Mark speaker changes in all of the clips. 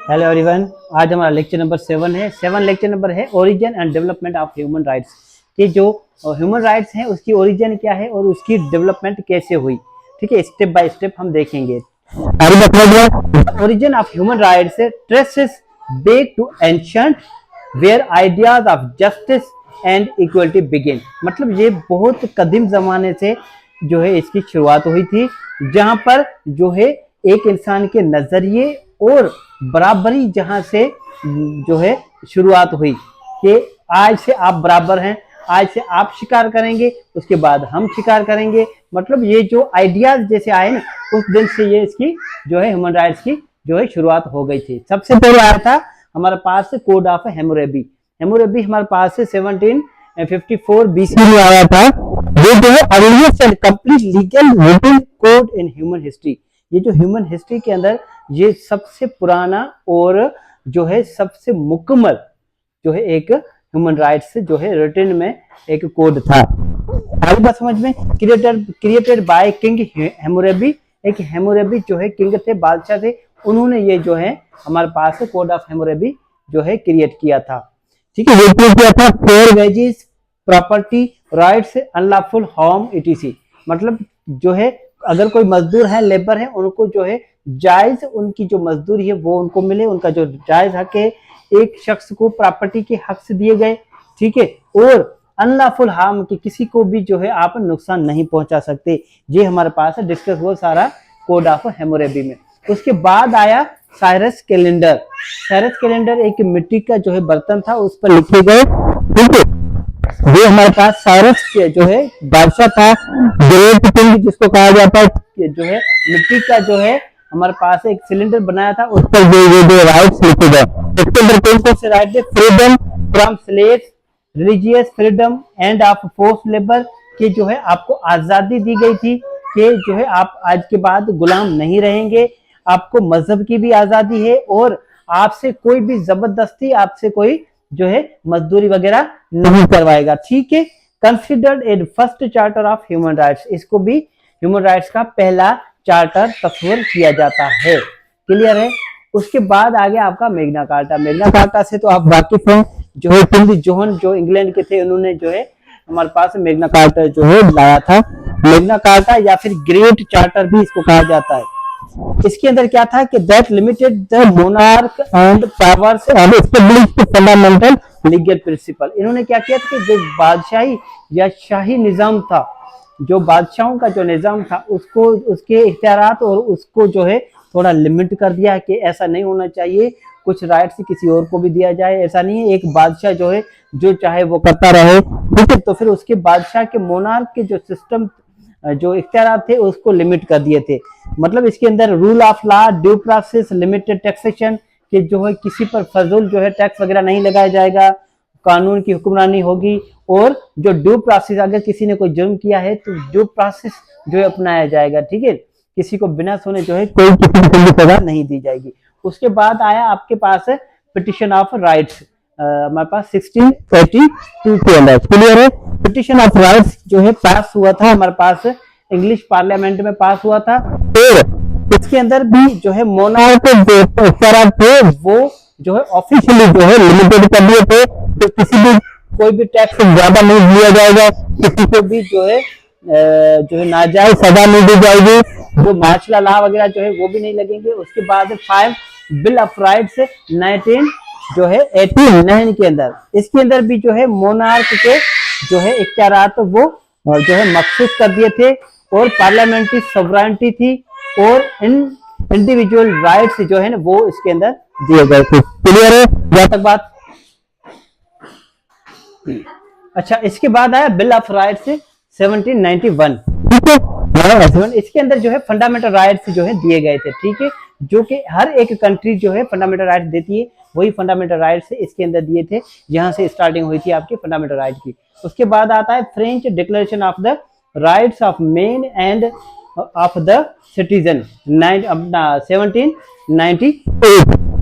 Speaker 1: Hello everyone. आज हमारा lecture number 7 है। लेक्चर नंबर है origin and development of human rights. कि जो ह्यूमन राइट्स हैं उसकी ओरिजिन क्या है और उसकी डेवलपमेंट कैसे हुई। ठीक है, स्टेप बाय स्टेप हम देखेंगे। Origin of human rights traces back to ancient where ideas of justice and equality begin. मतलब ये बहुत कदीम जमाने से जो है इसकी शुरुआत हुई थी, जहां पर जो है एक इंसान के नजरिए और बराबरी जहां से जो है शुरुआत हुई कि आज से आप बराबर हैं, आज से आप शिकार करेंगे, उसके बाद हम शिकार करेंगे। मतलब ये जो आइडियाज जैसे आए ना, उस दिन से ये इसकी जो है ह्यूमन राइट्स की जो है शुरुआत हो गई थी। सबसे पहले आया था हमारे पास कोड ऑफ हैम्मुराबी। हैम्मुराबी हमारे पास से 1754 बीसी में आया था। ये जो है earliest and complete legal written code in human history. ये जो ह्यूमन हिस्ट्री के अंदर ये सबसे पुराना और जो है सबसे मुकम्मल जो है एक ह्यूमन राइट्स से जो है रिटन में एक कोड था। आगे बात समझ में। Created by king Hammurabi. एक हैम्मुराबी जो है किंग थे, बादशाह थे, उन्होंने ये जो है हमारे पास कोड ऑफ हैम्मुराबी जो है क्रिएट किया था। ठीक है, ये किया था fair wages, property rights, unlawful harm etc. मतलब जो है अगर कोई मजदूर है, लेबर है, उनको जो है जायज उनकी जो मजदूरी है वो उनको मिले, उनका जो जायज हक है। एक शख्स को प्रॉपर्टी के हक से दिए गए। ठीक है, और अनलॉफुल हार्म की किसी को भी जो है आप नुकसान नहीं पहुंचा सकते। ये हमारे पास डिस्कस हुआ सारा कोड ऑफ हैम्मुराबी में। उसके बाद आया साइरस कैलेंडर। साइरस कैलेंडर एक मिट्टी का जो है बर्तन था, उस पर लिखे गए। ठीक है, ये हमारे पास साइरस जो है बादशाह था, ग्रेट किंग जिसको कहा जाता है, जो है मिट्टी का जो है हमारे पास एक सिलेंडर बनाया था, उस पर जो राइट्स लिखे गए। इसके अंदर कौन कौन से राइट है? Freedom from slaves, religious freedom end of force labour, की जो है आपको आजादी दी गई थी कि जो है आप आज के बाद गुलाम नहीं रहेंगे। आपको मजहब की भी आजादी है और आपसे कोई भी जबरदस्ती आपसे कोई जो है मजदूरी वगैरह नहीं करवाएगा। ठीक है, considered a first charter of human rights. इसको भी ह्यूमन राइट्स का पहला चार्टर तस्वीर किया जाता है। क्लियर है। उसके बाद आ गया आपका मैग्ना कार्टा। मैग्ना कार्टा से तो आप वाकिफ हैं, जो है किंग जॉन जो इंग्लैंड के थे, उन्होंने जो है हमारे पास मैग्ना कार्टा जो है लाया था। मैग्ना कार्टा या फिर ग्रेट चार्टर भी इसको कहा जाता है। इसके अंदर क्या था कि that limited the monarch and powers and established fundamental legal principal. इन्होंने क्या किया था कि जो बादशाही या शाही निजाम था, जो बादशाहों का जो निजाम था, उसको उसके इख्तियारात और उसको जो है थोड़ा लिमिट कर दिया कि ऐसा नहीं होना चाहिए, कुछ राइट्स किसी और को भी दिया जाए। ऐसा नहीं है एक बादशाह जो है जो चाहे वो करता रहे। ठीक है, तो फिर उसके बादशाह के मोनार्क के जो सिस्टम जो इख्तियार थे उसको लिमिट कर दिए थे। मतलब इसके अंदर rule of law, due process, limited taxation, कि जो है किसी पर फजूल जो है टैक्स वगैरह नहीं लगाया जाएगा, कानून की हुक्मरानी होगी, और जो ड्यू प्रोसेस, अगर किसी ने कोई जुर्म किया है तो ड्यू प्रोसेस जो है अपनाया जाएगा। ठीक है, किसी को बिना सुने जो है कोई किसी को सजा नहीं दी जाएगी। उसके बाद आया आपके पास पिटिशन ऑफ राइट्स। हमारे पास 1682 के अंदर। क्लियर है। पिटिशन ऑफ राइट्स जो है पास हुआ था हमारे पास इंग्लिश पार्लियामेंट में पास हुआ था। और इसके अंदर भी जो है मोनार्क जो थे वो जो है ऑफिशियली जो है लिमिटेड कर दिए थे, तो किसी भी कोई भी टैक्स ज्यादा नहीं दिया जाएगा, किसी को भी जो है नाजायज सजा नहीं दी जाएगी, जो मार्शल लॉ वगैरह जो है वो भी नहीं लगेंगे। उसके बाद 5 बिल ऑफ राइट्स 19 जो है 89 के अंदर। इसके अंदर भी जो है मोनार्क के जो है इख्तियारात वो जो है मखसूस कर दिए थे, और पार्लियामेंट्री सॉवरेनिटी थी, और इंडिविजुअल राइट्स जो है ना वो इसके अंदर दिए गए थे। क्लियर है जहां तक बात। अच्छा, इसके बाद आया बिल ऑफ राइट्स 1791। ठीक है, इसके अंदर जो है फंडामेंटल राइट्स जो है दिए गए थे। ठीक है, जो कि हर एक कंट्री जो है फंडामेंटल राइट्स देती है, वही फंडामेंटल राइट्स इसके अंदर दिए थे, जहां से स्टार्टिंग हुई थी आपकी फंडामेंटल राइट की। उसके बाद आता है French declaration of the rights of man end of the citizen 1798।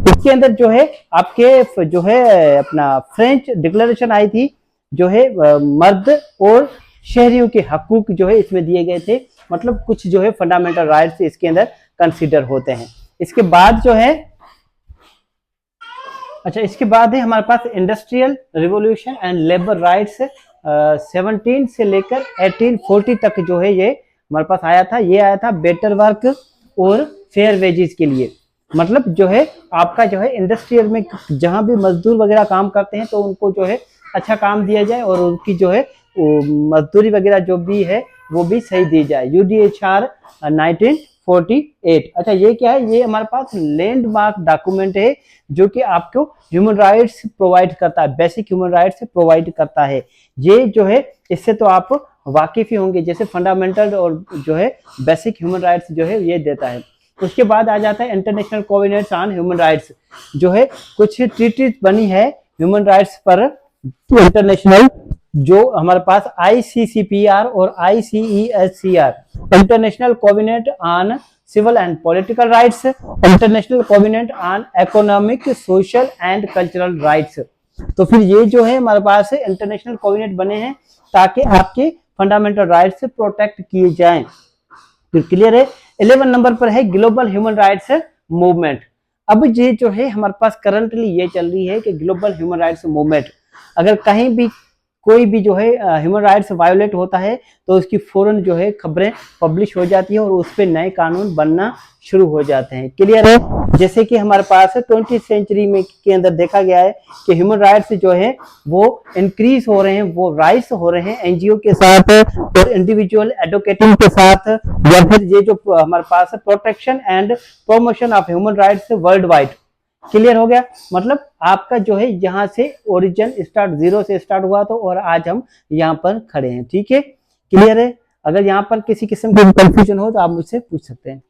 Speaker 1: इसके अंदर जो है आपके जो है अपना फ्रेंच डिक्लेरेशन आई थी, जो है मर्द और शहरियों के हकूक जो है इसमें दिए गए थे। मतलब कुछ जो है फंडामेंटल राइट्स इसके अंदर कंसीडर होते हैं। इसके बाद जो है अच्छा, इसके बाद है हमारे पास industrial revolution and labour rights. 17 से लेकर 1840 तक जो है ये हमारे पास आया था। ये आया था बेटर वर्क और फेयर वेजेस के लिए। मतलब जो है आपका जो है इंडस्ट्रियल में जहां भी मजदूर वगैरह काम करते हैं तो उनको जो है अच्छा काम दिया जाए और उनकी जो है मजदूरी वगैरह जो भी है वो भी सही दी जाए। यूडीएचआर 1948। अच्छा, ये क्या है? ये हमारे पास लैंडमार्क डॉक्यूमेंट है जो कि आपको ह्यूमन राइट्स प्रोवाइड करता है, बेसिक ह्यूमन राइट्स प्रोवाइड करता है। ये जो है इससे तो आप वाकिफ ही होंगे, जैसे फंडामेंटल और जो है बेसिक ह्यूमन राइट्स जो है ये देता है। उसके बाद आ जाता है international covenants on human rights, जो है कुछ ट्रीटीज बनी है ह्यूमन राइट्स पर इंटरनेशनल, जो हमारे पास आईसीसीपीआर और ICESCR, international covenant on civil and political rights, international covenant on economic, social and cultural rights. तो फिर ये जो है हमारे पास इंटरनेशनल कोवेनेंट बने हैं ताकि आपके फंडामेंटल राइट्स प्रोटेक्ट किए जाएं। तो क्लियर है। 11 नंबर पर है ग्लोबल ह्यूमन राइट्स मूवमेंट। अब ये जो है हमारे पास करंटली ये चल रही है कि ग्लोबल ह्यूमन राइट्स मूवमेंट, अगर कहीं भी कोई भी जो है ह्यूमन राइट्स वायोलेट होता है तो उसकी फौरन जो है खबरें पब्लिश हो जाती है और उस पर नए कानून बनना शुरू हो जाते हैं। क्लियर है। जैसे कि हमारे पास 20वीं सेंचुरी में के अंदर देखा गया है कि ह्यूमन राइट्स जो है वो इंक्रीज हो रहे हैं, वो राइट्स हो रहे हैं एनजीओ के साथ और इंडिविजुअल एडवोकेटिंग के साथ, या फिर ये जो हमारे पास protection and promotion of human rights worldwide. Clear हो गया। मतलब आपका जो है यहाँ से ओरिजिन स्टार्ट 0 से स्टार्ट हुआ तो और आज हम यहाँ पर खड़े हैं। ठीक है, क्लियर है। अगर यहाँ पर किसी किस्म की कंफ्यूजन हो तो आप मुझसे पूछ सकते हैं।